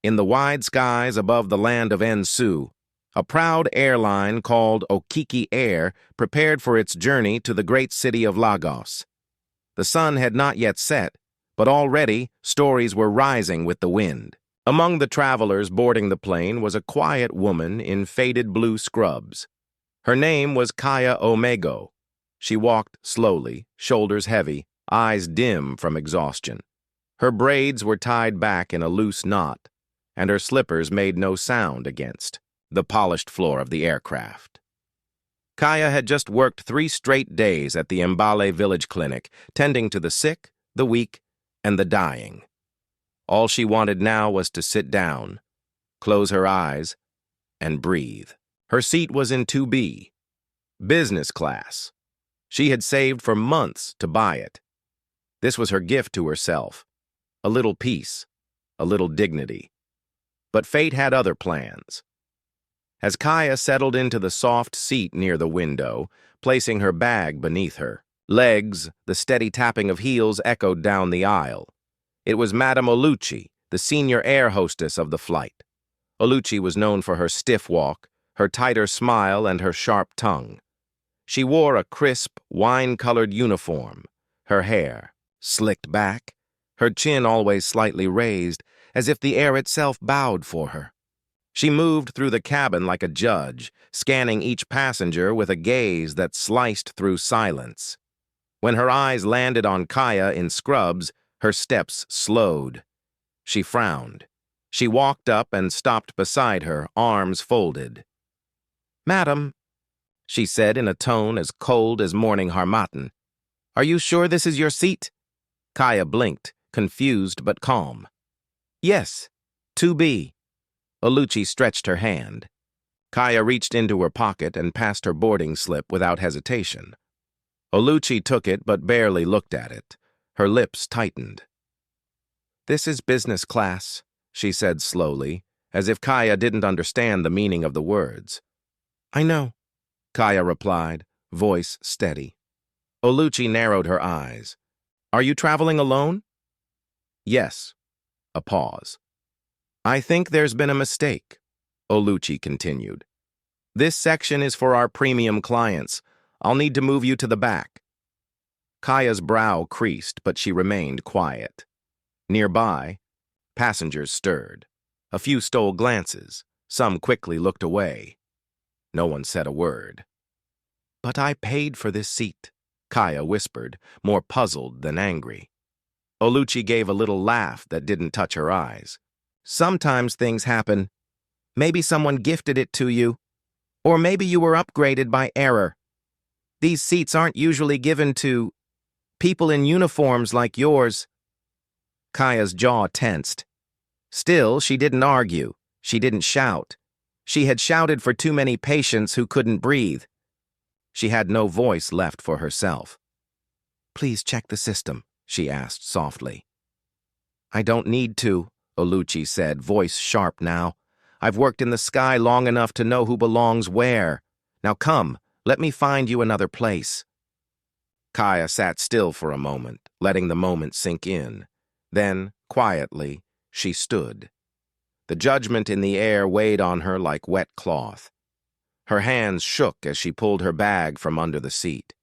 In the wide skies above the land of Ensu, a proud airline called Okiki Air prepared for its journey to the great city of Lagos. The sun had not yet set, but already stories were rising with the wind. Among the travelers boarding the plane was a quiet woman in faded blue scrubs. Her name was Kaya Omego. She walked slowly, shoulders heavy, eyes dim from exhaustion. Her braids were tied back in a loose knot, and her slippers made no sound against the polished floor of the aircraft. Kaya had just worked 3 straight days at the Mbale village clinic, tending to the sick, the weak, and the dying. All she wanted now was to sit down, close her eyes, and breathe. Her seat was in 2B, business class. She had saved for months to buy it. This was her gift to herself, a little peace, a little dignity. But fate had other plans. As Kaya settled into the soft seat near the window, placing her bag beneath her, legs, the steady tapping of heels echoed down the aisle. It was Madame Oluchi, the senior air hostess of the flight. Oluchi was known for her stiff walk, her tighter smile, and her sharp tongue. She wore a crisp, wine-colored uniform, her hair slicked back, her chin always slightly raised, as if the air itself bowed for her. She moved through the cabin like a judge, scanning each passenger with a gaze that sliced through silence. When her eyes landed on Kaya in scrubs, her steps slowed. She frowned. She walked up and stopped beside her, arms folded. "Madam," she said in a tone as cold as morning harmattan, "are you sure this is your seat?" Kaya blinked, confused but calm. "Yes, 2B." Oluchi stretched her hand. Kaya reached into her pocket and passed her boarding slip without hesitation. Oluchi took it but barely looked at it. Her lips tightened. "This is business class," she said slowly, as if Kaya didn't understand the meaning of the words. "I know," Kaya replied, voice steady. Oluchi narrowed her eyes. "Are you traveling alone?" "Yes." A pause. "I think there's been a mistake," Oluchi continued. "This section is for our premium clients. I'll need to move you to the back." Kaya's brow creased, but she remained quiet. Nearby, passengers stirred. A few stole glances. Some quickly looked away. No one said a word. "But I paid for this seat," Kaya whispered, more puzzled than angry. Oluchi gave a little laugh that didn't touch her eyes. "Sometimes things happen. Maybe someone gifted it to you. Or maybe you were upgraded by error. These seats aren't usually given to people in uniforms like yours." Kaya's jaw tensed. Still, she didn't argue. She didn't shout. She had shouted for too many patients who couldn't breathe. She had no voice left for herself. "Please check the system," she asked softly. "I don't need to," Oluchi said, voice sharp now. "I've worked in the sky long enough to know who belongs where. Now come, let me find you another place." Kaya sat still for a moment, letting the moment sink in. Then, quietly, she stood. The judgment in the air weighed on her like wet cloth. Her hands shook as she pulled her bag from under the seat.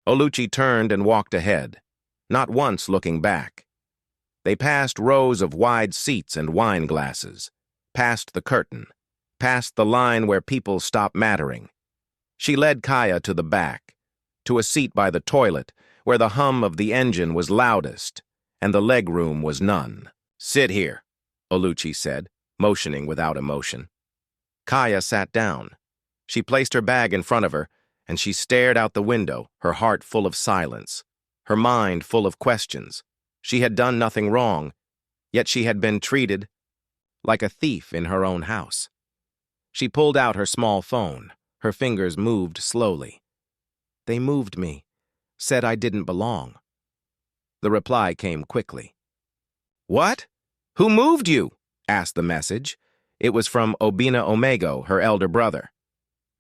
Oluchi turned and walked ahead, not once looking back. They passed rows of wide seats and wine glasses, past the curtain, past the line where people stop mattering. She led Kaya to the back, to a seat by the toilet where the hum of the engine was loudest and the legroom was none. "Sit here," Oluchi said, motioning without emotion. Kaya sat down. She placed her bag in front of her, and she stared out the window, her heart full of silence, her mind full of questions. She had done nothing wrong, yet she had been treated like a thief in her own house. She pulled out her small phone. Her fingers moved slowly. "They moved me, said I didn't belong." The reply came quickly. "What? Who moved you?" asked the message. It was from Obina Omego, her elder brother.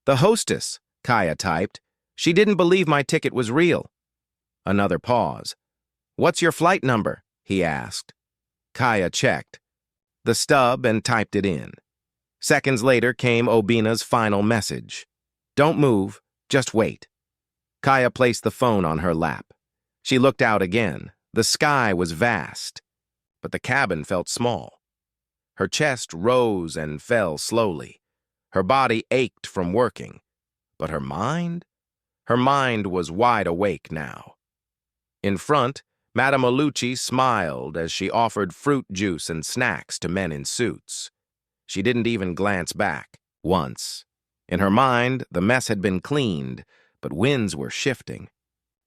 "The hostess," Kaya typed. "She didn't believe my ticket was real." Another pause. "What's your flight number?" he asked. Kaya checked. the stub and typed it in. Seconds later came Obina's final message. "Don't move, just wait." Kaya placed the phone on her lap. She looked out again. The sky was vast, but the cabin felt small. Her chest rose and fell slowly. Her body ached from working, but her mind? Her mind was wide awake now. In front, Madame Olucci smiled as she offered fruit juice and snacks to men in suits. She didn't even glance back, once. In her mind, the mess had been cleaned, but winds were shifting.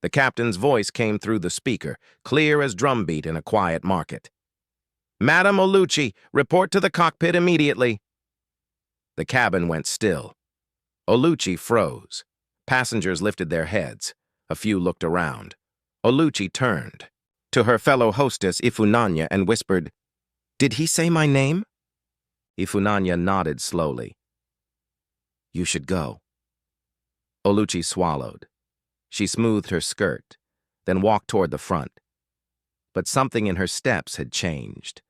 The captain's voice came through the speaker, clear as drumbeat in a quiet market. "Madame Olucci, report to the cockpit immediately." The cabin went still. Olucci froze. Passengers lifted their heads. A few looked around. Olucci turned to her fellow hostess Ifunanya and whispered, "Did he say my name?" Ifunanya nodded slowly. "You should go." Olucci swallowed. She smoothed her skirt, then walked toward the front. But something in her steps had changed.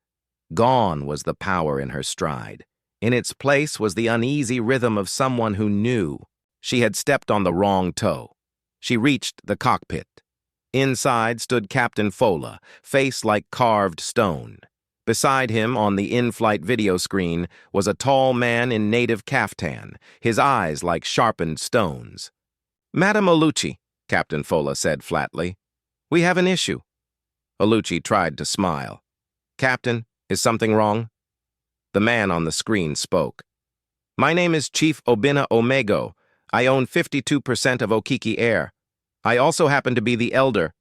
Gone was the power in her stride. In its place was the uneasy rhythm of someone who knew. She had stepped on the wrong toe. She reached the cockpit. Inside stood Captain Fola, face like carved stone. Beside him, on the in-flight video screen, was a tall man in native caftan, his eyes like sharpened stones. "Madame Olucci," Captain Fola said flatly, "we have an issue." Olucci tried to smile. "Captain, is something wrong?" The man on the screen spoke. "My name is Chief Obina Omego. I own 52% of Okiki Air. I also happen to be the elder,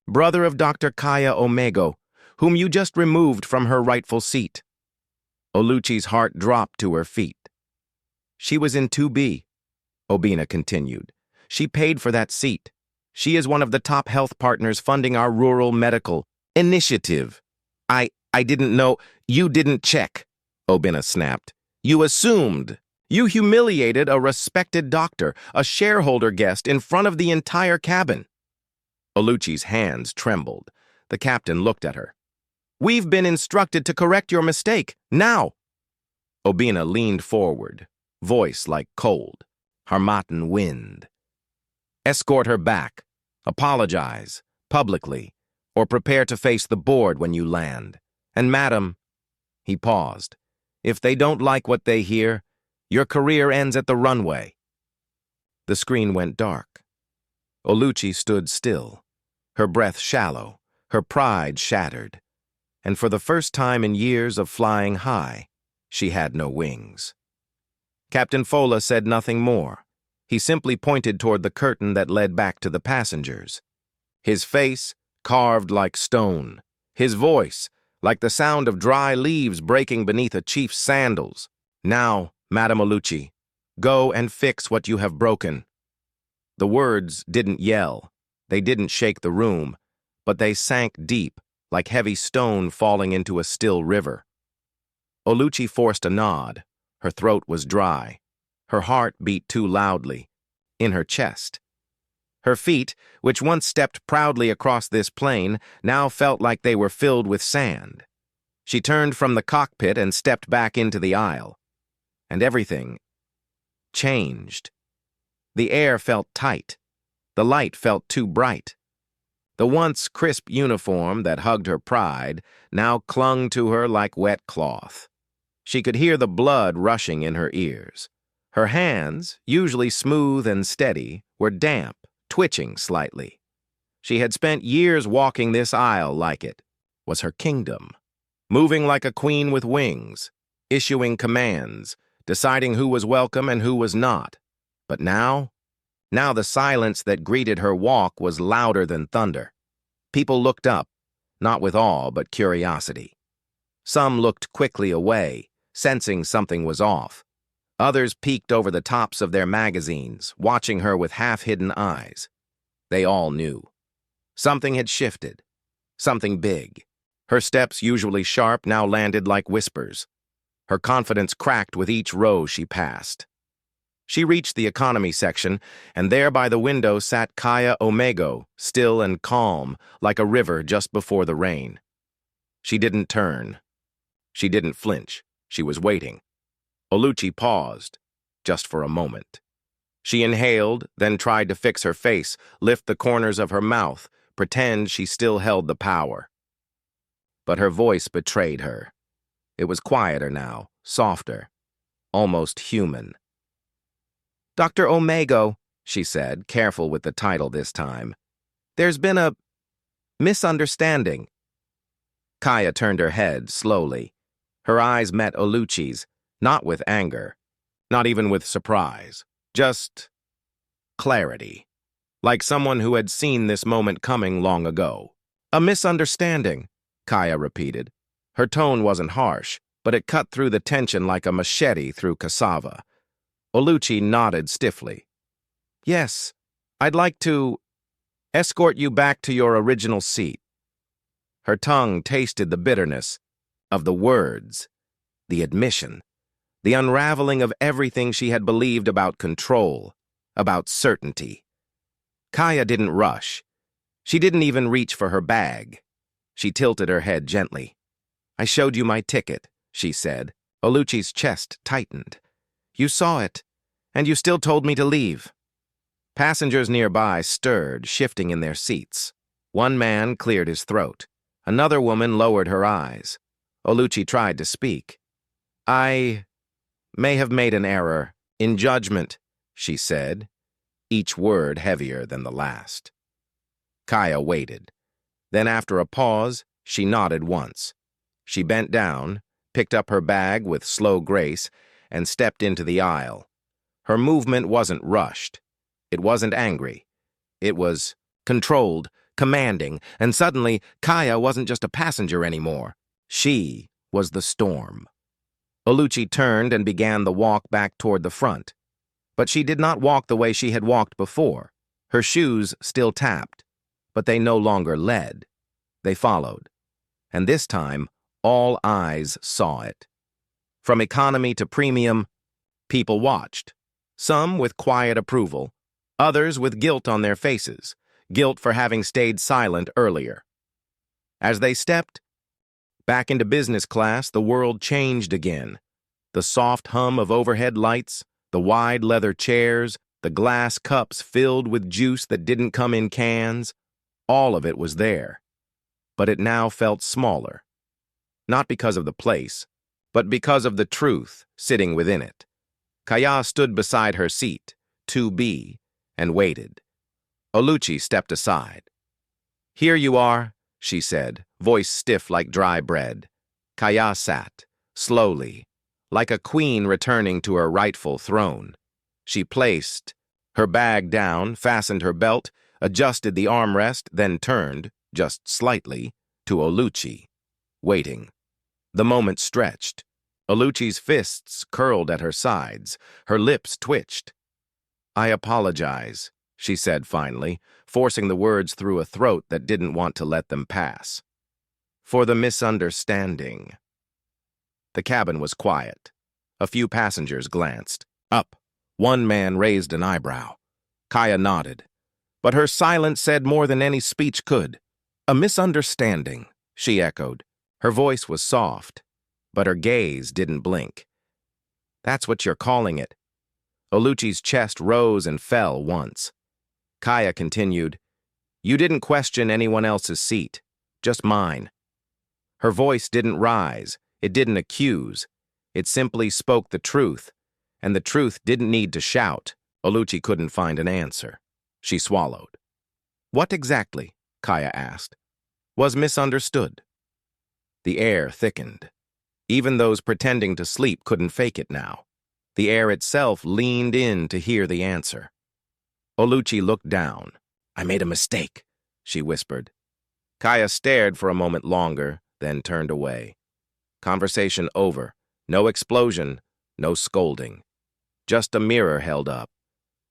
brother of Dr. Kaya Omego, whom you just removed from her rightful seat." Olucci's heart dropped to her feet. "She was in 2B, Obina continued. "She paid for that seat. She is one of the top health partners funding our rural medical initiative." I didn't know. You didn't check," Obina snapped. "You assumed. You humiliated a respected doctor, a shareholder guest, in front of the entire cabin." Olucci's hands trembled. The captain looked at her. "We've been instructed to correct your mistake, now." Obina leaned forward, voice like cold, Harmattan wind. "Escort her back. Apologize, publicly, or prepare to face the board when you land. And madam," he paused, "if they don't like what they hear, your career ends at the runway." The screen went dark. Olucci stood still, her breath shallow, her pride shattered. And for the first time in years of flying high, she had no wings. Captain Fola said nothing more. He simply pointed toward the curtain that led back to the passengers. His face carved like stone. His voice like the sound of dry leaves breaking beneath a chief's sandals. "Now, Madame Olucci, go and fix what you have broken." The words didn't yell. They didn't shake the room, but they sank deep, like heavy stone falling into a still river. Olucci forced a nod. Her throat was dry. Her heart beat too loudly, in her chest. Her feet, which once stepped proudly across this plain, now felt like they were filled with sand. She turned from the cockpit and stepped back into the aisle. And everything changed. The air felt tight. The light felt too bright. The once crisp uniform that hugged her pride now clung to her like wet cloth. She could hear the blood rushing in her ears. Her hands, usually smooth and steady, were damp, twitching slightly. She had spent years walking this aisle like it was her kingdom, moving like a queen with wings, issuing commands, deciding who was welcome and who was not. But now the silence that greeted her walk was louder than thunder. People looked up, not with awe but curiosity. Some looked quickly away, sensing something was off. Others peeked over the tops of their magazines, watching her with half-hidden eyes. They all knew. Something had shifted. Something big. Her steps, usually sharp, now landed like whispers. Her confidence cracked with each row she passed. She reached the economy section, and there by the window sat Kaya Omego, still and calm, like a river just before the rain. She didn't turn. She didn't flinch. She was waiting. Oluchi paused, just for a moment. She inhaled, then tried to fix her face, lift the corners of her mouth, pretend she still held the power. But her voice betrayed her. It was quieter now, softer, almost human. "Dr. Omego," she said, careful with the title this time. "There's been a misunderstanding." Kaya turned her head slowly. Her eyes met Oluchi's, not with anger, not even with surprise, just clarity, like someone who had seen this moment coming long ago. "A misunderstanding," Kaya repeated. Her tone wasn't harsh, but it cut through the tension like a machete through cassava. Oluchi nodded stiffly. "Yes, I'd like to escort you back to your original seat." Her tongue tasted the bitterness of the words, the admission, the unraveling of everything she had believed about control, about certainty. Kaya didn't rush. She didn't even reach for her bag. She tilted her head gently. "I showed you my ticket," she said. Oluchi's chest tightened. "You saw it, and you still told me to leave." Passengers nearby stirred, shifting in their seats. One man cleared his throat. Another woman lowered her eyes. Oluchi tried to speak. "I may have made an error in judgment," she said, each word heavier than the last. Kaya waited. Then after a pause, she nodded once. She bent down, picked up her bag with slow grace, and stepped into the aisle. Her movement wasn't rushed. It wasn't angry. It was controlled, commanding, and suddenly Kaya wasn't just a passenger anymore. She was the storm. Oluchi turned and began the walk back toward the front. But she did not walk the way she had walked before. Her shoes still tapped, but they no longer led. They followed. And this time, all eyes saw it. From economy to premium, people watched. Some with quiet approval, others with guilt on their faces, guilt for having stayed silent earlier. As they stepped back into business class, the world changed again. The soft hum of overhead lights, the wide leather chairs, the glass cups filled with juice that didn't come in cans, all of it was there. But it now felt smaller. Not because of the place, but because of the truth sitting within it. Kaya stood beside her seat, 2B, and waited. Oluchi stepped aside. "Here you are," she said, voice stiff like dry bread. Kaya sat, slowly, like a queen returning to her rightful throne. She placed her bag down, fastened her belt, adjusted the armrest, then turned, just slightly, to Oluchi, waiting. The moment stretched. Oluchi's fists curled at her sides. Her lips twitched. "I apologize," she said finally, forcing the words through a throat that didn't want to let them pass. "For the misunderstanding." The cabin was quiet. A few passengers glanced up. One man raised an eyebrow. Kaya nodded. But her silence said more than any speech could. "A misunderstanding," she echoed. Her voice was soft, but her gaze didn't blink. "That's what you're calling it." Oluchi's chest rose and fell once. Kaya continued, "You didn't question anyone else's seat, just mine." Her voice didn't rise, it didn't accuse. It simply spoke the truth, and the truth didn't need to shout. Oluchi couldn't find an answer. She swallowed. "What exactly," Kaya asked, "was misunderstood?" The air thickened. Even those pretending to sleep couldn't fake it now. The air itself leaned in to hear the answer. Oluchi looked down. "I made a mistake," she whispered. Kaya stared for a moment longer, then turned away. Conversation over. No explosion, no scolding. Just a mirror held up,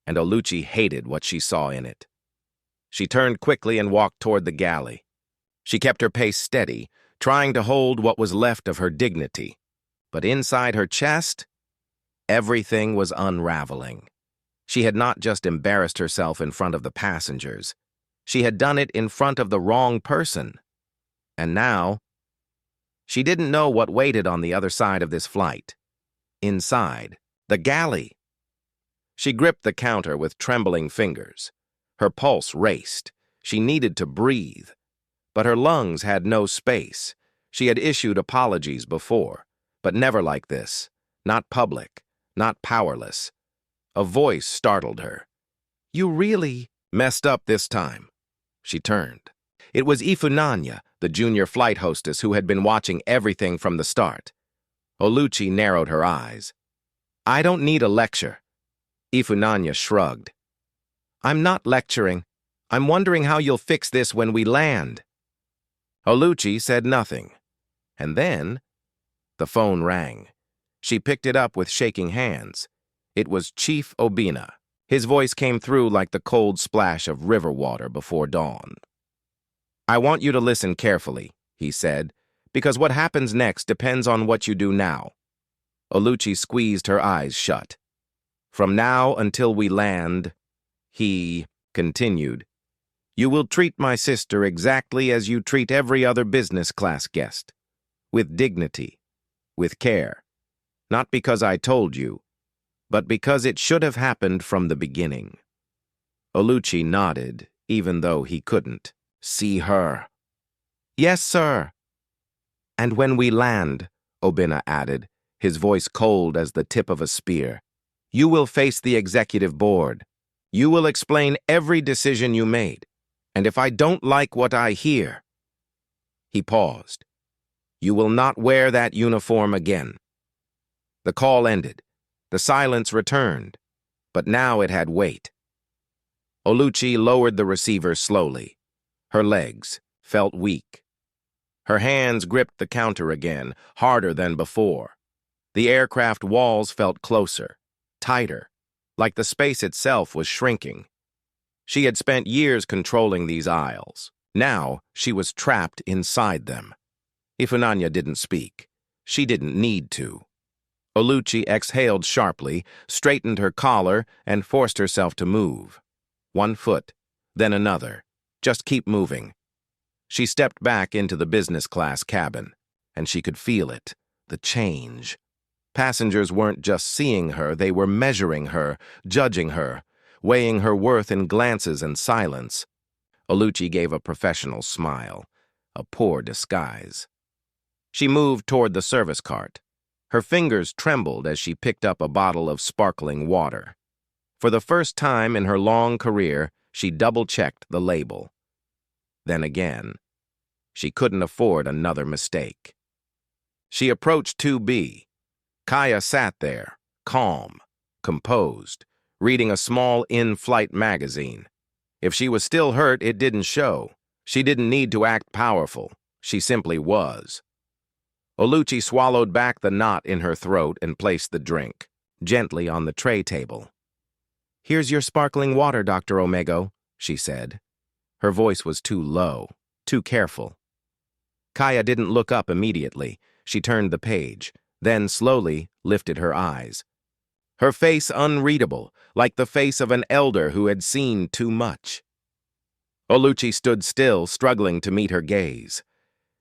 and Oluchi hated what she saw in it. She turned quickly and walked toward the galley. She kept her pace steady, trying to hold what was left of her dignity. But inside her chest, everything was unraveling. She had not just embarrassed herself in front of the passengers. She had done it in front of the wrong person. And now, She didn't know what waited on the other side of this flight. Inside, the galley. She gripped the counter with trembling fingers. Her pulse raced. She needed to breathe. But her lungs had no space. She had issued apologies before, but never like this. Not public, not powerless. A voice startled her. "You really messed up this time." She turned. It was Ifunanya, the junior flight hostess who had been watching everything from the start. Oluchi narrowed her eyes. "I don't need a lecture." Ifunanya shrugged. "I'm not lecturing. I'm wondering how you'll fix this when we land." Oluchi said nothing. And then, the phone rang. She picked it up with shaking hands. It was Chief Obina. His voice came through like the cold splash of river water before dawn. "I want you to listen carefully," he said, "because what happens next depends on what you do now." Oluchi squeezed her eyes shut. "From now until we land," he continued, "you will treat my sister exactly as you treat every other business class guest. With dignity, with care. Not because I told you, but because it should have happened from the beginning." Oluchi nodded, even though he couldn't see her. "Yes, sir." "And when we land," Obina added, his voice cold as the tip of a spear, "you will face the executive board. You will explain every decision you made. And if I don't like what I hear—" He paused. "You will not wear that uniform again." The call ended. The silence returned, but now it had weight. Oluchi lowered the receiver slowly. Her legs felt weak. Her hands gripped the counter again, harder than before. The aircraft walls felt closer, tighter, like the space itself was shrinking. She had spent years controlling these aisles. Now she was trapped inside them. Ifunanya didn't speak. She didn't need to. Oluchi exhaled sharply, straightened her collar, and forced herself to move. One foot, then another. Just keep moving. She stepped back into the business class cabin, and she could feel it, the change. Passengers weren't just seeing her, they were measuring her, judging her, weighing her worth in glances and silence. Oluchi gave a professional smile, a poor disguise. She moved toward the service cart. Her fingers trembled as she picked up a bottle of sparkling water. For the first time in her long career, she double-checked the label. Then again, she couldn't afford another mistake. She approached 2B. Kaya sat there, calm, composed, reading a small in-flight magazine. If she was still hurt, it didn't show. She didn't need to act powerful. She simply was. Oluchi swallowed back the knot in her throat and placed the drink, gently on the tray table. "Here's your sparkling water, Dr. Omego," she said. Her voice was too low, too careful. Kaya didn't look up immediately. She turned the page, then slowly lifted her eyes. Her face unreadable, like the face of an elder who had seen too much. Oluchi stood still, struggling to meet her gaze.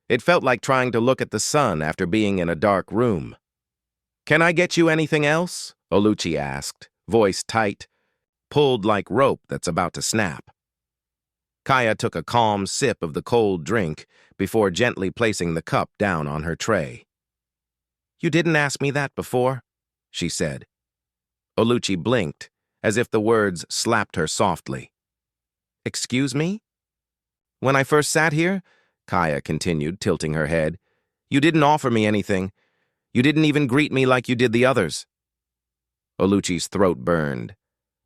It felt like trying to look at the sun after being in a dark room. "Can I get you anything else?" Oluchi asked, voice tight, pulled like rope that's about to snap. Kaya took a calm sip of the cold drink before gently placing the cup down on her tray. "You didn't ask me that before," she said. Oluchi blinked, as if the words slapped her softly. "Excuse me?" "When I first sat here," Kaya continued, tilting her head, "you didn't offer me anything. You didn't even greet me like you did the others." Oluchi's throat burned.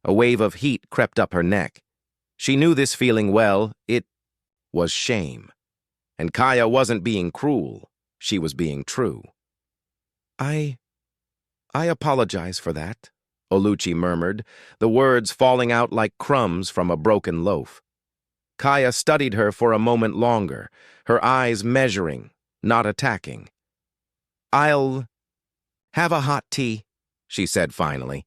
A wave of heat crept up her neck. She knew this feeling well. It was shame. And Kaya wasn't being cruel. She was being true. I apologize for that," Oluchi murmured, the words falling out like crumbs from a broken loaf. Kaya studied her for a moment longer, her eyes measuring, not attacking. "I'll have a hot tea," she said finally.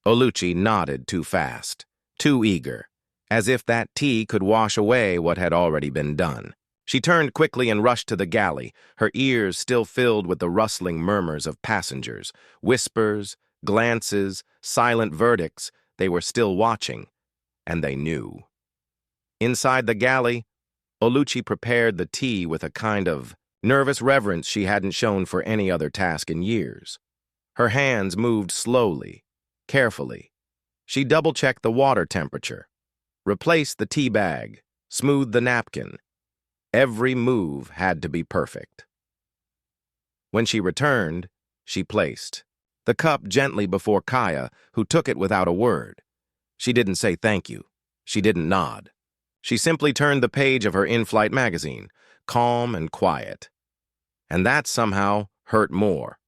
Oluchi nodded too fast, too eager, as if that tea could wash away what had already been done. She turned quickly and rushed to the galley, her ears still filled with the rustling murmurs of passengers, whispers, glances, silent verdicts. They were still watching, and they knew. Inside the galley, Oluchi prepared the tea with a kind of nervous reverence she hadn't shown for any other task in years. Her hands moved slowly, carefully. She double-checked the water temperature, replaced the tea bag, smoothed the napkin. Every move had to be perfect. When she returned, she placed the cup gently before Kaya, who took it without a word. She didn't say thank you. She didn't nod. She simply turned the page of her in-flight magazine, calm and quiet. And that somehow hurt more.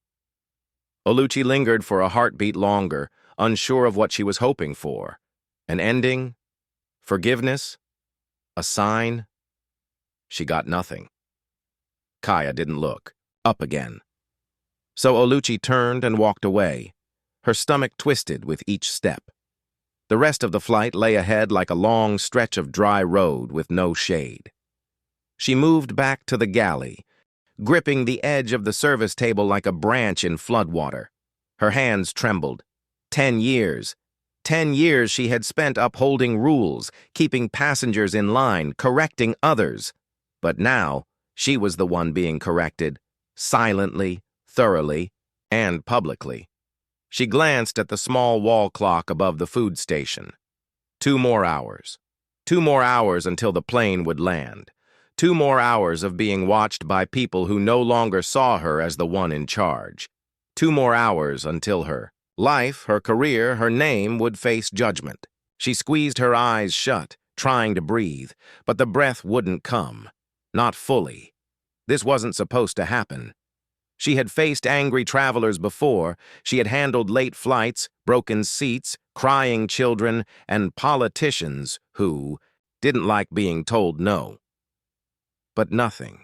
Oluchi lingered for a heartbeat longer, unsure of what she was hoping for. An ending? Forgiveness? A sign? She got nothing. Kaya didn't look. Up again. So Oluchi turned and walked away, her stomach twisted with each step. The rest of the flight lay ahead like a long stretch of dry road with no shade. She moved back to the galley, gripping the edge of the service table like a branch in floodwater. Her hands trembled. 10 years. 10 years she had spent upholding rules, keeping passengers in line, correcting others. But now, she was the one being corrected, silently, thoroughly, and publicly. She glanced at the small wall clock above the food station. 2 more hours. 2 more hours until the plane would land. 2 more hours of being watched by people who no longer saw her as the one in charge. 2 more hours until her life, her career, her name would face judgment. She squeezed her eyes shut, trying to breathe, but the breath wouldn't come. Not fully. This wasn't supposed to happen. She had faced angry travelers before. She had handled late flights, broken seats, crying children, and politicians who didn't like being told no. But nothing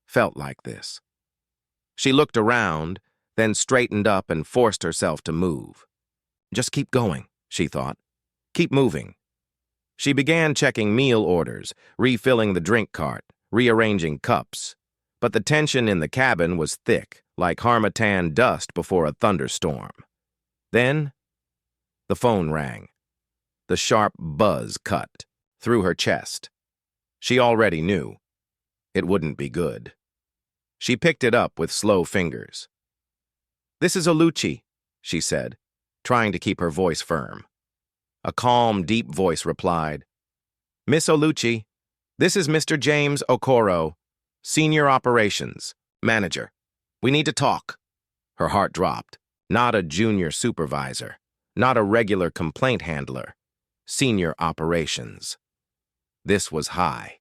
felt like this. She looked around, then straightened up and forced herself to move. Just keep going, she thought. Keep moving. She began checking meal orders, refilling the drink cart, rearranging cups. But the tension in the cabin was thick, like harmattan dust before a thunderstorm. Then, the phone rang. The sharp buzz cut through her chest. She already knew. It wouldn't be good. She picked it up with slow fingers. "This is Oluchi," she said, trying to keep her voice firm. A calm, deep voice replied, "Miss Oluchi, this is Mr. James Okoro, Senior Operations Manager. We need to talk." Her heart dropped. Not a junior supervisor. Not a regular complaint handler. Senior Operations. This was high.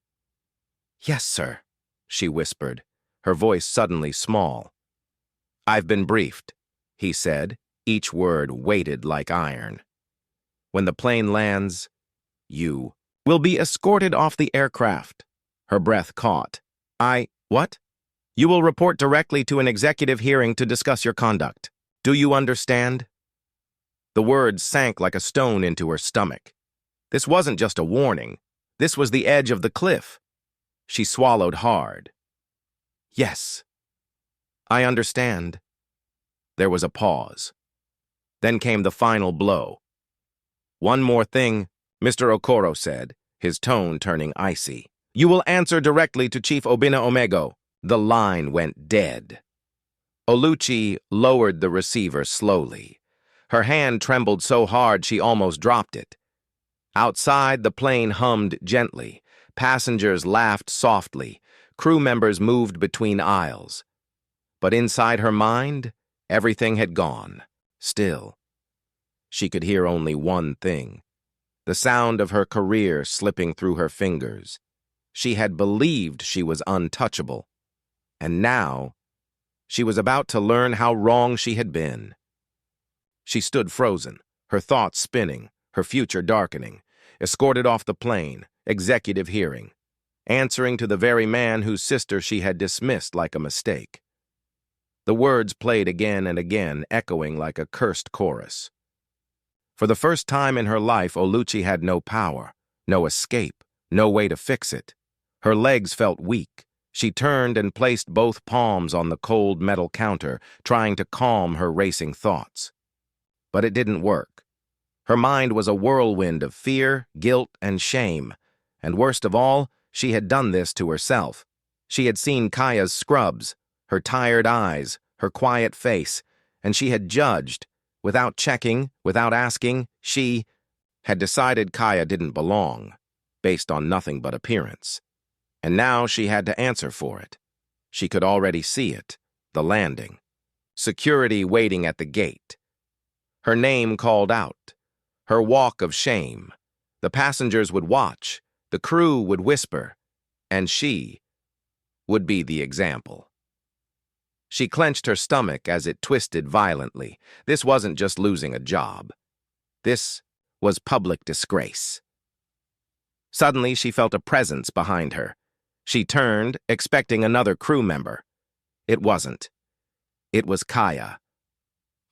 "Yes, sir," she whispered, her voice suddenly small. "I've been briefed," he said, each word weighted like iron. "When the plane lands, you will be escorted off the aircraft." Her breath caught. What? "You will report directly to an executive hearing to discuss your conduct. Do you understand?" The words sank like a stone into her stomach. This wasn't just a warning. This was the edge of the cliff. She swallowed hard. "Yes. I understand." There was a pause. Then came the final blow. "One more thing," Mr. Okoro said, his tone turning icy. "You will answer directly to Chief Obina Omego." The line went dead. Oluchi lowered the receiver slowly. Her hand trembled so hard she almost dropped it. Outside, the plane hummed gently. Passengers laughed softly. Crew members moved between aisles. But inside her mind, everything had gone. Still, she could hear only one thing. The sound of her career slipping through her fingers. She had believed she was untouchable. And now, she was about to learn how wrong she had been. She stood frozen, her thoughts spinning, her future darkening, escorted off the plane, executive hearing, answering to the very man whose sister she had dismissed like a mistake. The words played again and again, echoing like a cursed chorus. For the first time in her life, Oluchi had no power, no escape, no way to fix it. Her legs felt weak. She turned and placed both palms on the cold metal counter, trying to calm her racing thoughts. But it didn't work. Her mind was a whirlwind of fear, guilt, and shame. And worst of all, she had done this to herself. She had seen Kaya's scrubs, her tired eyes, her quiet face, and she had judged. Without checking, without asking, she had decided Kaya didn't belong, based on nothing but appearance. And now she had to answer for it. She could already see it, the landing. Security waiting at the gate. Her name called out. Her walk of shame. The passengers would watch. The crew would whisper. And she would be the example. She clenched her stomach as it twisted violently. This wasn't just losing a job. This was public disgrace. Suddenly, she felt a presence behind her. She turned, expecting another crew member. It wasn't. It was Kaya.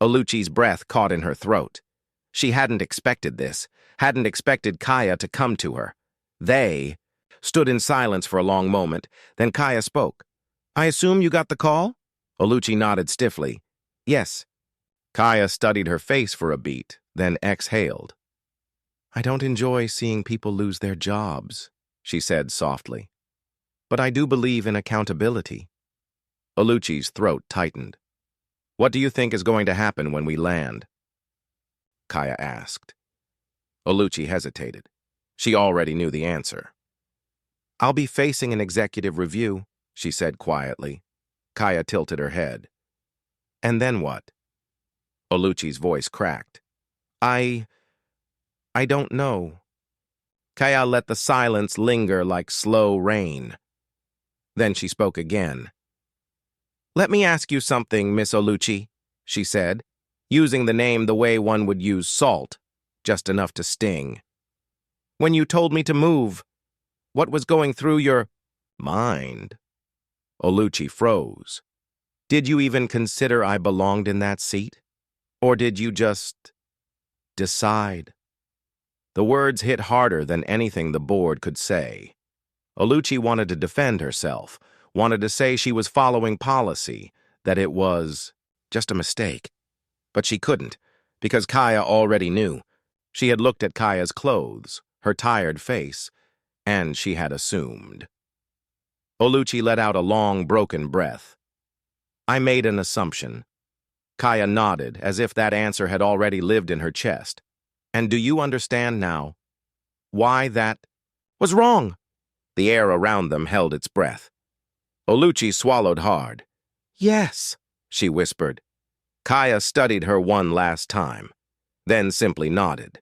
Oluchi's breath caught in her throat. She hadn't expected this, hadn't expected Kaya to come to her. They stood in silence for a long moment, then Kaya spoke. "I assume you got the call?" Oluchi nodded stiffly. "Yes." Kaya studied her face for a beat, then exhaled. "I don't enjoy seeing people lose their jobs," she said softly. "But I do believe in accountability." Oluchi's throat tightened. "What do you think is going to happen when we land?" Kaya asked. Oluchi hesitated. She already knew the answer. "I'll be facing an executive review," she said quietly. Kaya tilted her head. "And then what?" Oluchi's voice cracked. I don't know." Kaya let the silence linger like slow rain. Then she spoke again. "Let me ask you something, Miss Oluchi," she said, using the name the way one would use salt, just enough to sting. "When you told me to move, what was going through your mind?" Oluchi froze. "Did you even consider I belonged in that seat? Or did you just decide?" The words hit harder than anything the board could say. Oluchi wanted to defend herself, wanted to say she was following policy, that it was just a mistake. But she couldn't, because Kaya already knew. She had looked at Kaya's clothes, her tired face, and she had assumed. Oluchi let out a long, broken breath. "I made an assumption." Kaya nodded, as if that answer had already lived in her chest. "And do you understand now why that was wrong?" The air around them held its breath. Oluchi swallowed hard. "Yes," she whispered. Kaya studied her one last time, then simply nodded.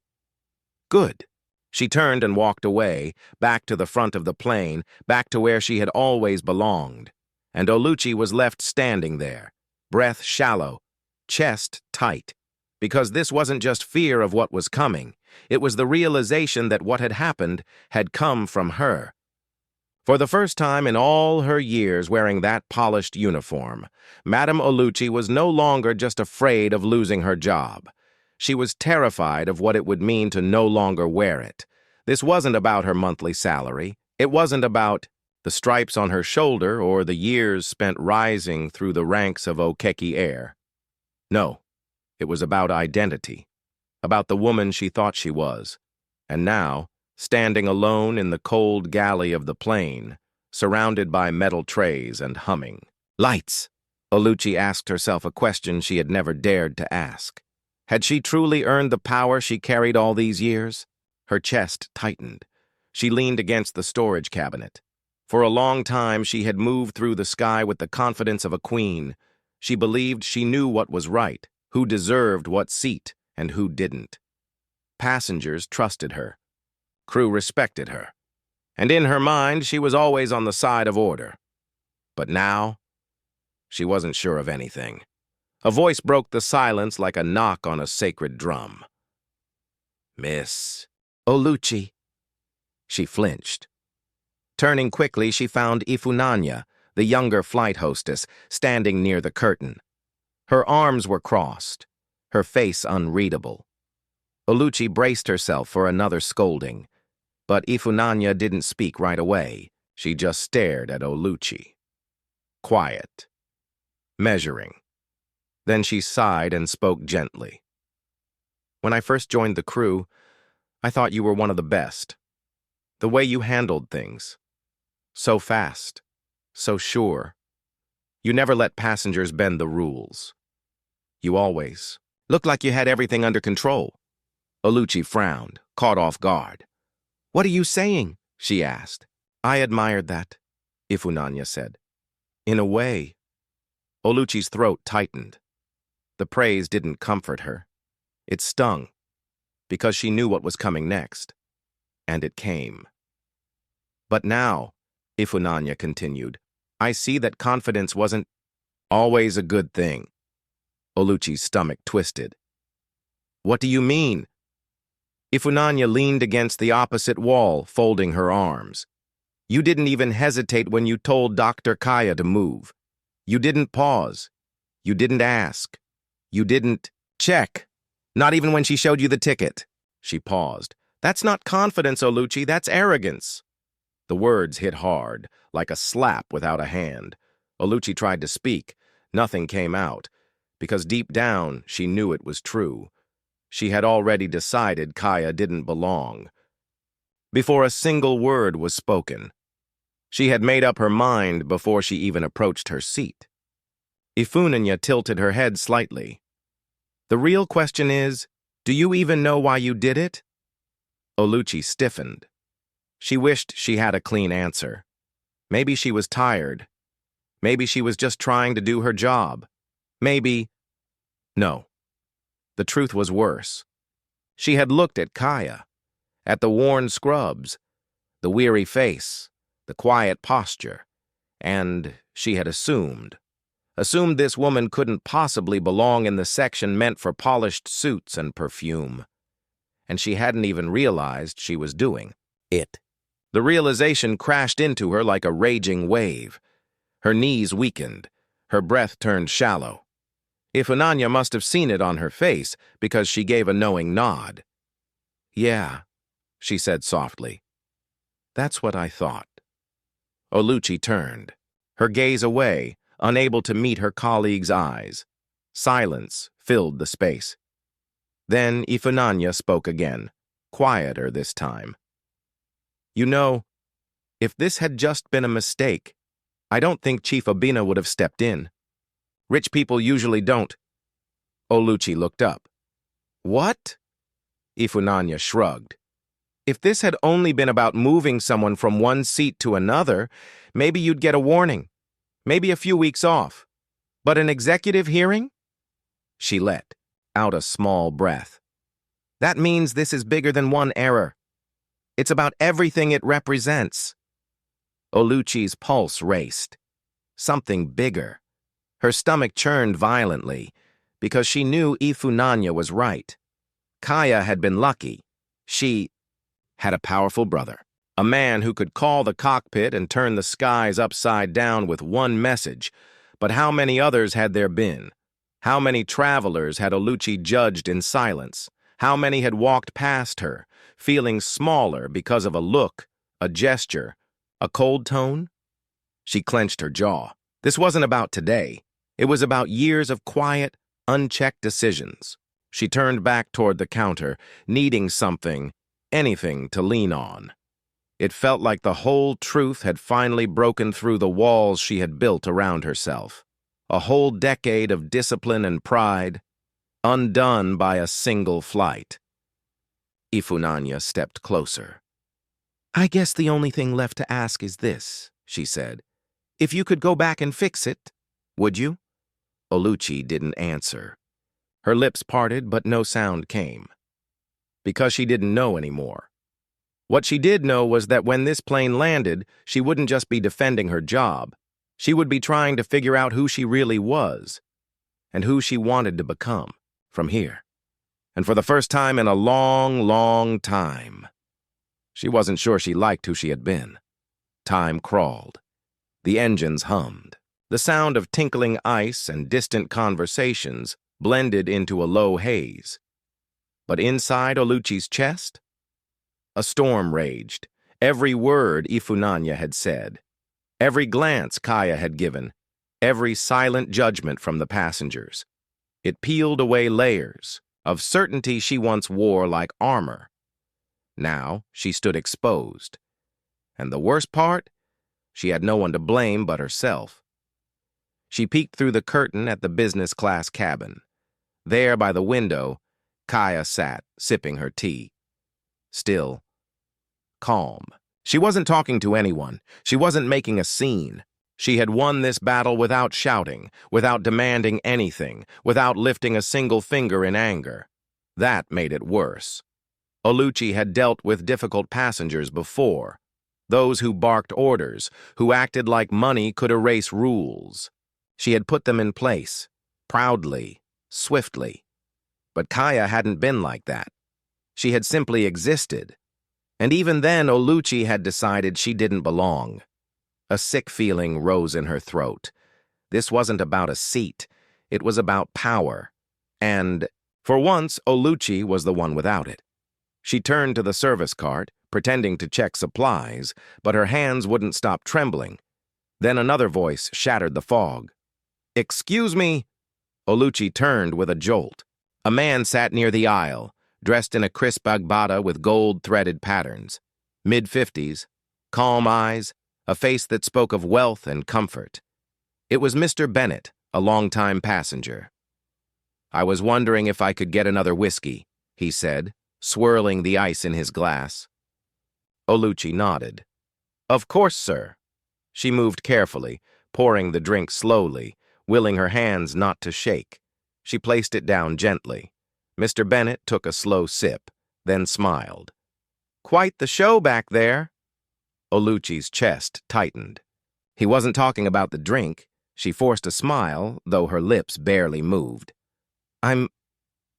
"Good." She turned and walked away, back to the front of the plane, back to where she had always belonged. And Oluchi was left standing there, breath shallow, chest tight, because this wasn't just fear of what was coming. It was the realization that what had happened had come from her. For the first time in all her years wearing that polished uniform, Madame Oluchi was no longer just afraid of losing her job. She was terrified of what it would mean to no longer wear it. This wasn't about her monthly salary. It wasn't about the stripes on her shoulder or the years spent rising through the ranks of Okeki Air. No, it was about identity, about the woman she thought she was. And now, standing alone in the cold galley of the plane, surrounded by metal trays and humming. "Lights!" Oluchi asked herself a question she had never dared to ask. Had she truly earned the power she carried all these years? Her chest tightened. She leaned against the storage cabinet. For a long time, she had moved through the sky with the confidence of a queen. She believed she knew what was right, who deserved what seat, and who didn't. Passengers trusted her. Crew respected her. And in her mind, she was always on the side of order. But now, she wasn't sure of anything. A voice broke the silence like a knock on a sacred drum. "Miss Oluchi." She flinched. Turning quickly, she found Ifunanya, the younger flight hostess, standing near the curtain. Her arms were crossed, her face unreadable. Oluchi braced herself for another scolding, but Ifunanya didn't speak right away. She just stared at Oluchi. Quiet. Measuring. Then she sighed and spoke gently. When I first joined the crew, I thought you were one of the best. The way you handled things. So fast. So sure. You never let passengers bend the rules. You always looked like you had everything under control. Oluchi frowned, caught off guard. What are you saying? She asked. I admired that, Ifunanya said. In a way. Oluchi's throat tightened. The praise didn't comfort her. It stung, because she knew what was coming next. And it came. But now, Ifunanya continued, I see that confidence wasn't always a good thing. Oluchi's stomach twisted. What do you mean? Ifunanya leaned against the opposite wall, folding her arms. You didn't even hesitate when you told Dr. Kaya to move. You didn't pause. You didn't ask. You didn't check. Not even when she showed you the ticket. She paused. That's not confidence, Oluchi, that's arrogance. The words hit hard, like a slap without a hand. Oluchi tried to speak. Nothing came out, because deep down she knew it was true. She had already decided Kaya didn't belong. Before a single word was spoken. She had made up her mind before she even approached her seat. Ifunanya tilted her head slightly. The real question is, do you even know why you did it? Oluchi stiffened. She wished she had a clean answer. Maybe she was tired. Maybe she was just trying to do her job. Maybe... No. The truth was worse. She had looked at Kaya, at the worn scrubs, the weary face, the quiet posture, and she had assumed this woman couldn't possibly belong in the section meant for polished suits and perfume. And she hadn't even realized she was doing it. The realization crashed into her like a raging wave. Her knees weakened. Her breath turned shallow. Ifunanya must have seen it on her face because she gave a knowing nod. Yeah, she said softly. That's what I thought. Oluchi turned, her gaze away, unable to meet her colleague's eyes. Silence filled the space. Then Ifunanya spoke again, quieter this time. You know, if this had just been a mistake, I don't think Chief Obina would have stepped in. Rich people usually don't. Oluchi looked up. What? Ifunanya shrugged. If this had only been about moving someone from one seat to another, maybe you'd get a warning. Maybe a few weeks off. But an executive hearing? She let out a small breath. That means this is bigger than one error. It's about everything it represents. Oluchi's pulse raced. Something bigger. Her stomach churned violently, because she knew Ifunanya was right. Kaya had been lucky. She had a powerful brother, a man who could call the cockpit and turn the skies upside down with one message. But how many others had there been? How many travelers had Oluchi judged in silence? How many had walked past her, feeling smaller because of a look, a gesture, a cold tone? She clenched her jaw. This wasn't about today. It was about years of quiet, unchecked decisions. She turned back toward the counter, needing something, anything to lean on. It felt like the whole truth had finally broken through the walls she had built around herself. A whole decade of discipline and pride, undone by a single flight. Ifunanya stepped closer. I guess the only thing left to ask is this, she said. If you could go back and fix it, would you? Oluchi didn't answer. Her lips parted, but no sound came. Because she didn't know anymore. What she did know was that when this plane landed, she wouldn't just be defending her job. She would be trying to figure out who she really was, and who she wanted to become from here. And for the first time in a long, long time, she wasn't sure she liked who she had been. Time crawled. The engines hummed. The sound of tinkling ice and distant conversations blended into a low haze. But inside Oluchi's chest, a storm raged, Every word Ifunanya had said, every glance Kaya had given, every silent judgment from the passengers. It peeled away layers of certainty she once wore like armor. Now she stood exposed. And the worst part? She had no one to blame but herself. She peeked through the curtain at the business class cabin. There by the window, Kaya sat, sipping her tea. Still, calm. She wasn't talking to anyone. She wasn't making a scene. She had won this battle without shouting, without demanding anything, without lifting a single finger in anger. That made it worse. Oluchi had dealt with difficult passengers before. Those who barked orders, who acted like money could erase rules. She had put them in place, proudly, swiftly. But Kaya hadn't been like that. She had simply existed. And even then, Oluchi had decided she didn't belong. A sick feeling rose in her throat. This wasn't about a seat. It was about power. And, for once, Oluchi was the one without it. She turned to the service cart, pretending to check supplies, but her hands wouldn't stop trembling. Then another voice shattered the fog. "Excuse me." Oluchi turned with a jolt. A man sat near the aisle, dressed in a crisp agbada with gold-threaded patterns. Mid-50s, calm eyes, a face that spoke of wealth and comfort. It was Mr. Bennett, a longtime passenger. "I was wondering if I could get another whiskey," he said, swirling the ice in his glass. Oluchi nodded. "Of course, sir." She moved carefully, pouring the drink slowly, willing her hands not to shake. She placed it down gently. Mr. Bennett took a slow sip, then smiled. "Quite the show back there." Oluchi's chest tightened. He wasn't talking about the drink. She forced a smile, though her lips barely moved. "I'm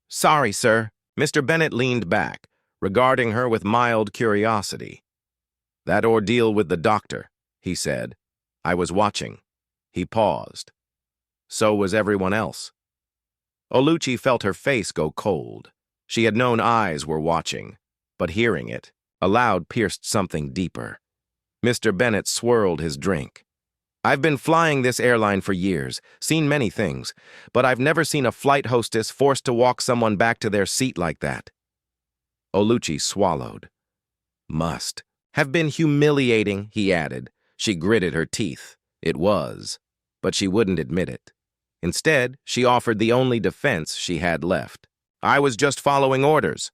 sorry, sir." Mr. Bennett leaned back, regarding her with mild curiosity. "That ordeal with the doctor," he said. "I was watching." He paused. So was everyone else. Oluchi felt her face go cold. She had known eyes were watching, but hearing it, aloud pierced something deeper. Mr. Bennett swirled his drink. "I've been flying this airline for years, seen many things, but I've never seen a flight hostess forced to walk someone back to their seat like that." Oluchi swallowed. "Must have been humiliating," he added. She gritted her teeth. It was, but she wouldn't admit it. Instead, she offered the only defense she had left. "I was just following orders."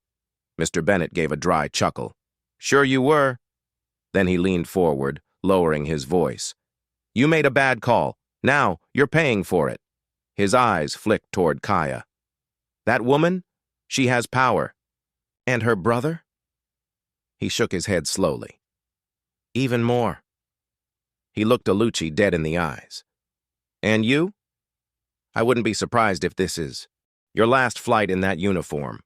Mr. Bennett gave a dry chuckle. "Sure you were." Then he leaned forward, lowering his voice. "You made a bad call. Now, you're paying for it." His eyes flicked toward Kaya. "That woman? She has power. And her brother?" He shook his head slowly. "Even more." He looked Oluchi dead in the eyes. "And you? I wouldn't be surprised if this is your last flight in that uniform."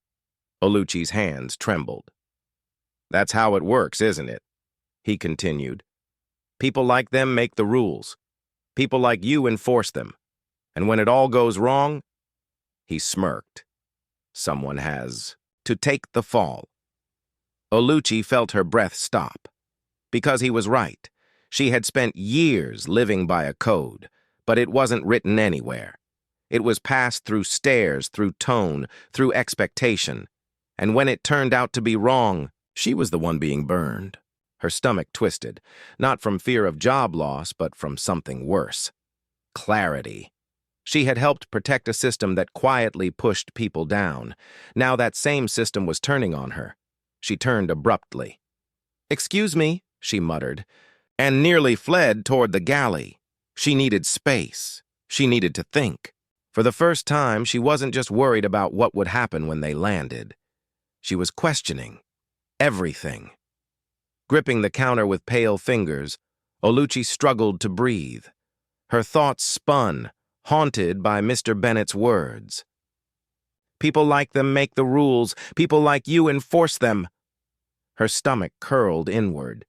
Oluchi's hands trembled. "That's how it works, isn't it?" he continued. "People like them make the rules. People like you enforce them. And when it all goes wrong," he smirked, "someone has to take the fall." Oluchi felt her breath stop. Because he was right. She had spent years living by a code, but it wasn't written anywhere. It was passed through stares, through tone, through expectation. And when it turned out to be wrong, she was the one being burned. Her stomach twisted, not from fear of job loss, but from something worse. Clarity. She had helped protect a system that quietly pushed people down. Now that same system was turning on her. She turned abruptly. "Excuse me," she muttered, and nearly fled toward the galley. She needed space. She needed to think. For the first time, she wasn't just worried about what would happen when they landed. She was questioning everything. Gripping the counter with pale fingers, Oluchi struggled to breathe. Her thoughts spun, haunted by Mr. Bennett's words. "People like them make the rules. People like you enforce them." Her stomach curled inward.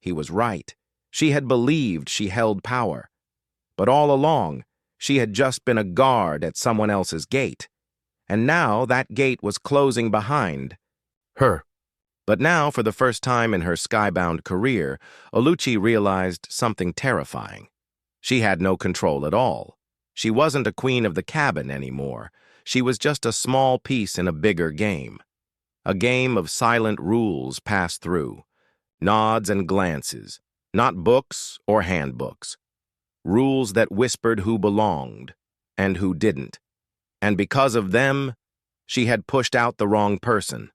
He was right. She had believed she held power. But all along, she had just been a guard at someone else's gate. And now that gate was closing behind her. But now, for the first time in her skybound career, Oluchi realized something terrifying. She had no control at all. She wasn't a queen of the cabin anymore. She was just a small piece in a bigger game. A game of silent rules passed through. Nods and glances. Not books or handbooks. Rules that whispered who belonged and who didn't. And because of them, she had pushed out the wrong person.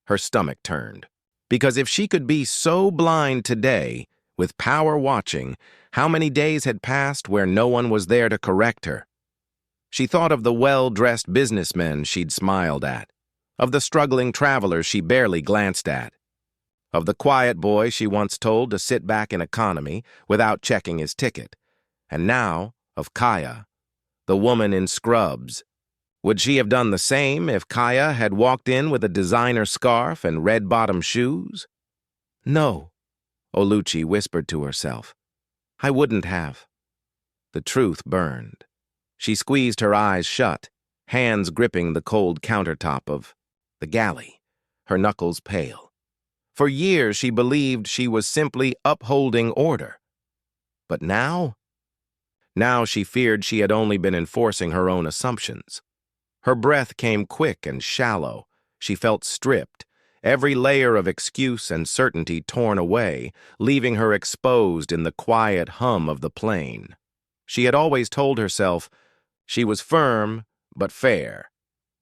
Her stomach turned. Because if she could be so blind today, with power watching, how many days had passed where no one was there to correct her? She thought of the well-dressed businessmen she'd smiled at, of the struggling travelers she barely glanced at, of the quiet boy she once told to sit back in economy without checking his ticket, and now of Kaya, the woman in scrubs. Would she have done the same if Kaya had walked in with a designer scarf and red-bottom shoes? No, Oluchi whispered to herself. I wouldn't have. The truth burned. She squeezed her eyes shut, hands gripping the cold countertop of the galley, her knuckles pale. For years she believed she was simply upholding order. But now? Now she feared she had only been enforcing her own assumptions. Her breath came quick and shallow. She felt stripped, every layer of excuse and certainty torn away, leaving her exposed in the quiet hum of the plane. She had always told herself she was firm but fair.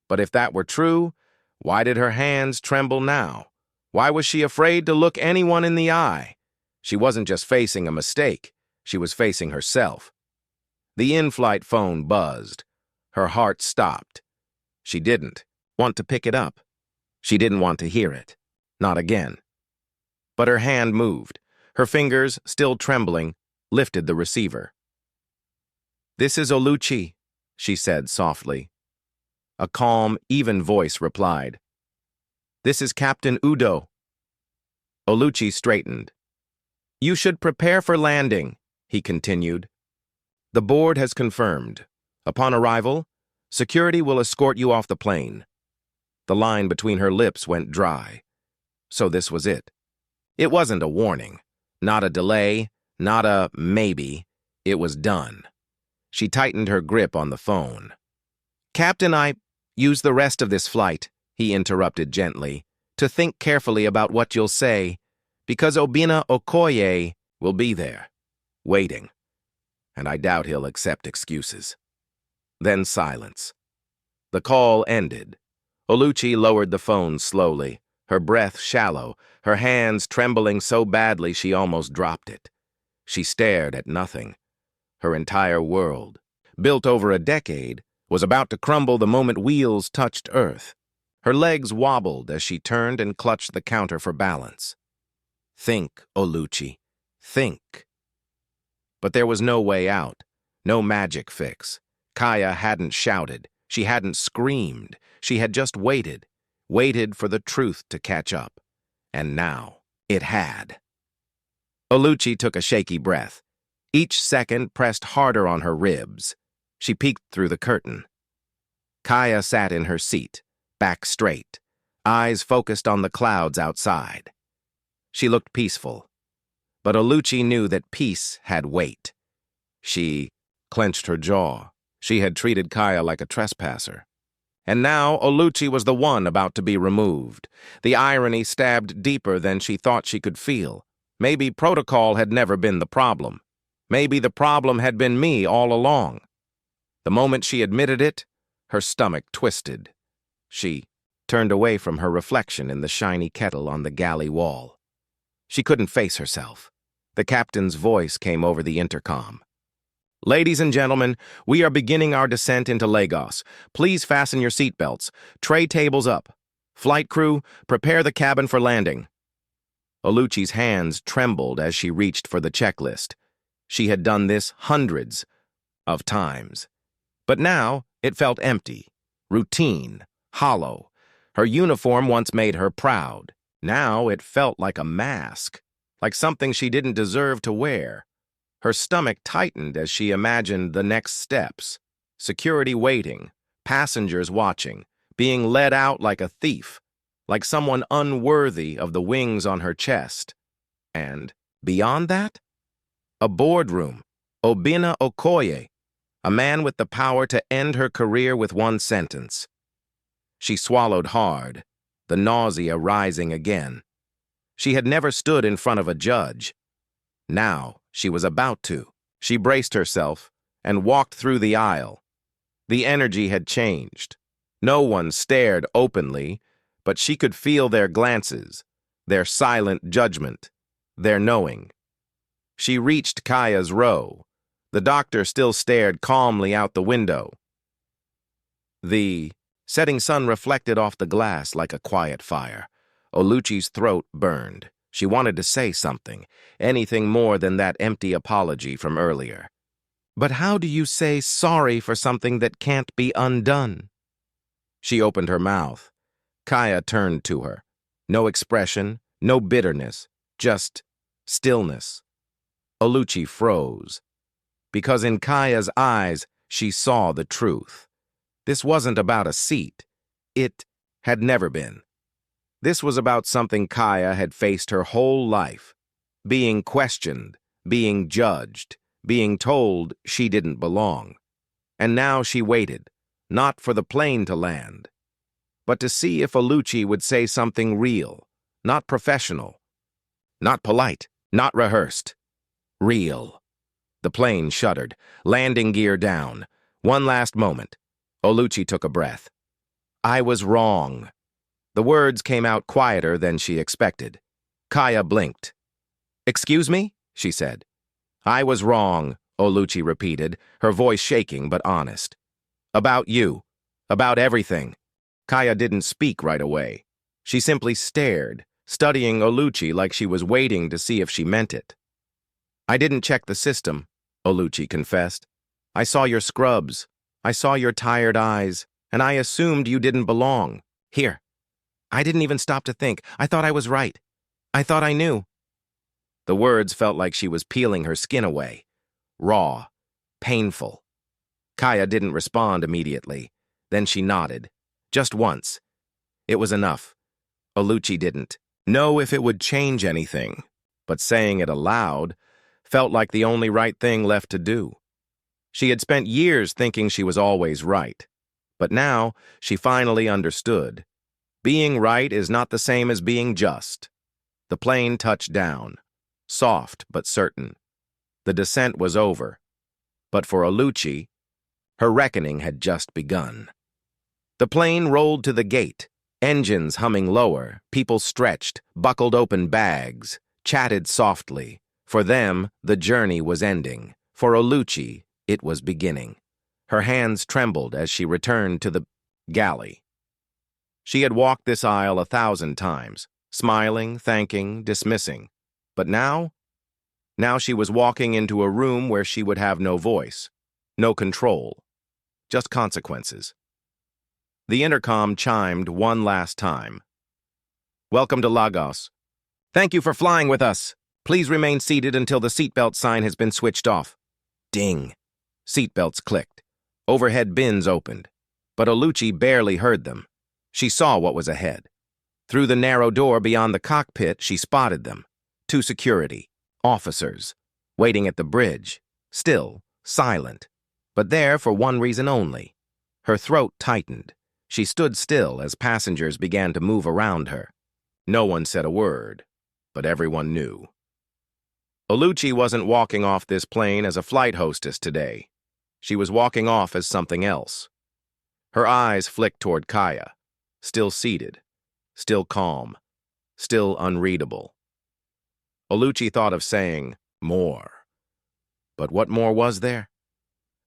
But if that were true, why did her hands tremble now? Why was she afraid to look anyone in the eye? She wasn't just facing a mistake. She was facing herself. The in-flight phone buzzed. Her heart stopped. She didn't want to pick it up. She didn't want to hear it. Not again. But her hand moved. Her fingers, still trembling, lifted the receiver. "This is Oluchi," she said softly. A calm, even voice replied. "This is Captain Udo." Oluchi straightened. "You should prepare for landing," he continued. "The board has confirmed. Upon arrival, security will escort you off the plane." The line between her lips went dry. So this was it. It wasn't a warning, not a delay, not a maybe. It was done. She tightened her grip on the phone. "Captain, use the rest of this flight," he interrupted gently, "to think carefully about what you'll say, because Obina Okoye will be there, waiting, and I doubt he'll accept excuses." Then silence. The call ended. Oluchi lowered the phone slowly, her breath shallow, her hands trembling so badly she almost dropped it. She stared at nothing. Her entire world, built over a decade, was about to crumble the moment wheels touched earth. Her legs wobbled as she turned and clutched the counter for balance. Think, Oluchi, think. But there was no way out, no magic fix. Kaya hadn't shouted. She hadn't screamed. She had just waited for the truth to catch up. And now it had. Oluchi took a shaky breath. Each second pressed harder on her ribs. She peeked through the curtain. Kaya sat in her seat, back straight, eyes focused on the clouds outside. She looked peaceful. But Oluchi knew that peace had weight. She clenched her jaw. She had treated Kaya like a trespasser. And now Oluchi was the one about to be removed. The irony stabbed deeper than she thought she could feel. Maybe protocol had never been the problem. Maybe the problem had been me all along. The moment she admitted it, her stomach twisted. She turned away from her reflection in the shiny kettle on the galley wall. She couldn't face herself. The captain's voice came over the intercom. "Ladies and gentlemen, we are beginning our descent into Lagos. Please fasten your seatbelts. Tray tables up. Flight crew, prepare the cabin for landing." Oluchi's hands trembled as she reached for the checklist. She had done this hundreds of times. But now it felt empty, routine, hollow. Her uniform once made her proud. Now it felt like a mask, like something she didn't deserve to wear. Her stomach tightened as she imagined the next steps. Security waiting, passengers watching, being led out like a thief, like someone unworthy of the wings on her chest. And, beyond that, a boardroom, Obinna Okoye, a man with the power to end her career with one sentence. She swallowed hard, the nausea rising again. She had never stood in front of a judge. Now she was about to. She braced herself and walked through the aisle. The energy had changed. No one stared openly, but she could feel their glances, their silent judgment, their knowing. She reached Kaya's row. The doctor still stared calmly out the window. The setting sun reflected off the glass like a quiet fire. Oluchi's throat burned. She wanted to say something, anything more than that empty apology from earlier. But how do you say sorry for something that can't be undone? She opened her mouth. Kaya turned to her. No expression, no bitterness, just stillness. Oluchi froze. Because in Kaya's eyes, she saw the truth. This wasn't about a seat. It had never been. This was about something Kaya had faced her whole life. Being questioned, being judged, being told she didn't belong. And now she waited, not for the plane to land, but to see if Oluchi would say something real, not professional, not polite, not rehearsed. Real. The plane shuddered, landing gear down. One last moment. Oluchi took a breath. I was wrong. The words came out quieter than she expected. Kaya blinked. Excuse me? She said. I was wrong, Oluchi repeated, her voice shaking but honest. About you. About everything. Kaya didn't speak right away. She simply stared, studying Oluchi like she was waiting to see if she meant it. I didn't check the system, Oluchi confessed. I saw your scrubs. I saw your tired eyes, and I assumed you didn't belong. Here. I didn't even stop to think. I thought I was right. I thought I knew. The words felt like she was peeling her skin away. Raw. Painful. Kaya didn't respond immediately. Then she nodded. Just once. It was enough. Oluchi didn't know if it would change anything, but saying it aloud felt like the only right thing left to do. She had spent years thinking she was always right, but now she finally understood. Being right is not the same as being just. The plane touched down, soft but certain. The descent was over, but for Oluchi, her reckoning had just begun. The plane rolled to the gate, engines humming lower, people stretched, buckled open bags, chatted softly. For them, the journey was ending. For Oluchi, it was beginning. Her hands trembled as she returned to the galley. She had walked this aisle 1,000 times, smiling, thanking, dismissing. But now she was walking into a room where she would have no voice, no control, just consequences. The intercom chimed one last time. Welcome to Lagos. Thank you for flying with us. Please remain seated until the seatbelt sign has been switched off. Ding. Seatbelts clicked. Overhead bins opened. But Oluchi barely heard them. She saw what was ahead. Through the narrow door beyond the cockpit, she spotted them. 2 security, officers, waiting at the bridge, still, silent, but there for one reason only. Her throat tightened. She stood still as passengers began to move around her. No one said a word, but everyone knew. Oluchi wasn't walking off this plane as a flight hostess today. She was walking off as something else. Her eyes flicked toward Kaya, still seated, still calm, still unreadable. Oluchi thought of saying more. But what more was there?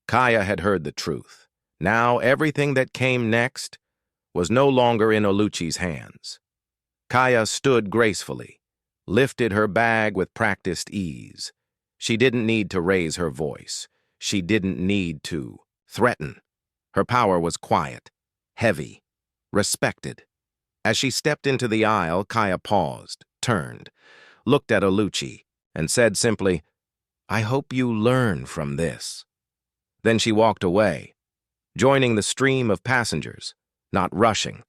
Kaya had heard the truth. Now everything that came next was no longer in Oluchi's hands. Kaya stood gracefully, lifted her bag with practiced ease. She didn't need to raise her voice. She didn't need to threaten. Her power was quiet, heavy, respected. As she stepped into the aisle, Kaya paused, turned, looked at Oluchi, and said simply, I hope you learn from this. Then she walked away, joining the stream of passengers, not rushing,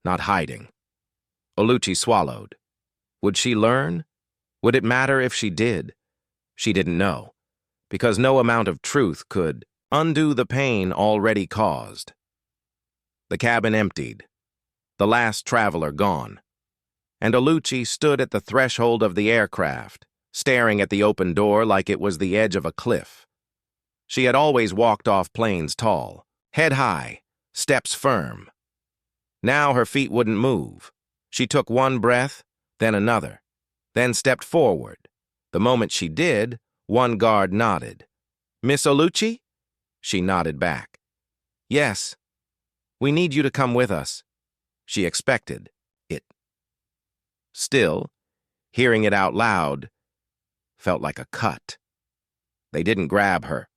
not hiding. Oluchi swallowed. Would she learn? Would it matter if she did? She didn't know, because no amount of truth could undo the pain already caused. The cabin emptied, the last traveler gone, and Oluchi stood at the threshold of the aircraft, staring at the open door like it was the edge of a cliff. She had always walked off planes tall, head high, steps firm. Now her feet wouldn't move. She took one breath, then another, then stepped forward. The moment she did, one guard nodded. "Miss Oluchi?" She nodded back. "Yes. We need you to come with us." She expected it. Still, hearing it out loud felt like a cut. They didn't grab her,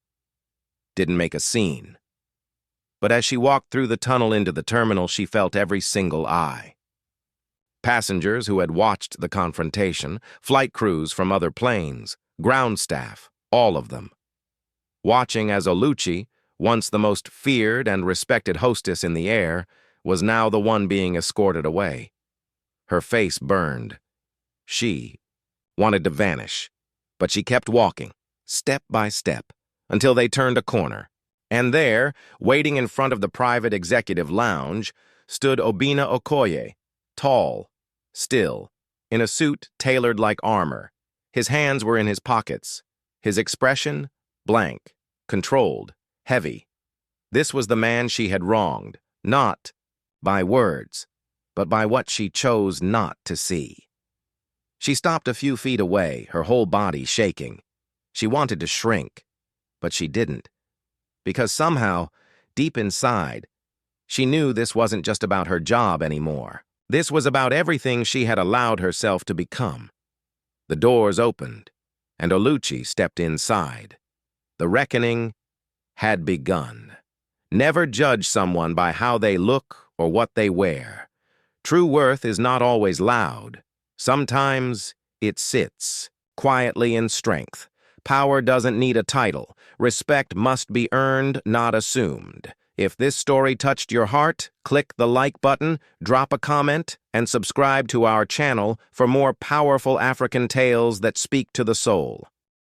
didn't make a scene. But as she walked through the tunnel into the terminal, she felt every single eye. Passengers who had watched the confrontation, flight crews from other planes, ground staff, all of them. Watching as Oluchi, once the most feared and respected hostess in the air, was now the one being escorted away. Her face burned. She wanted to vanish, but she kept walking, step by step, until they turned a corner. And there, waiting in front of the private executive lounge, stood Obina Okoye, tall, still, in a suit tailored like armor. His hands were in his pockets, his expression blank, controlled, heavy. This was the man she had wronged, not by words, but by what she chose not to see. She stopped a few feet away, her whole body shaking. She wanted to shrink, but she didn't. Because somehow, deep inside, she knew this wasn't just about her job anymore. This was about everything she had allowed herself to become. The doors opened, and Oluchi stepped inside. The reckoning had begun. Never judge someone by how they look or what they wear. True worth is not always loud. Sometimes it sits quietly in strength. Power doesn't need a title. Respect must be earned, not assumed. If this story touched your heart, click the like button, drop a comment, and subscribe to our channel for more powerful African tales that speak to the soul.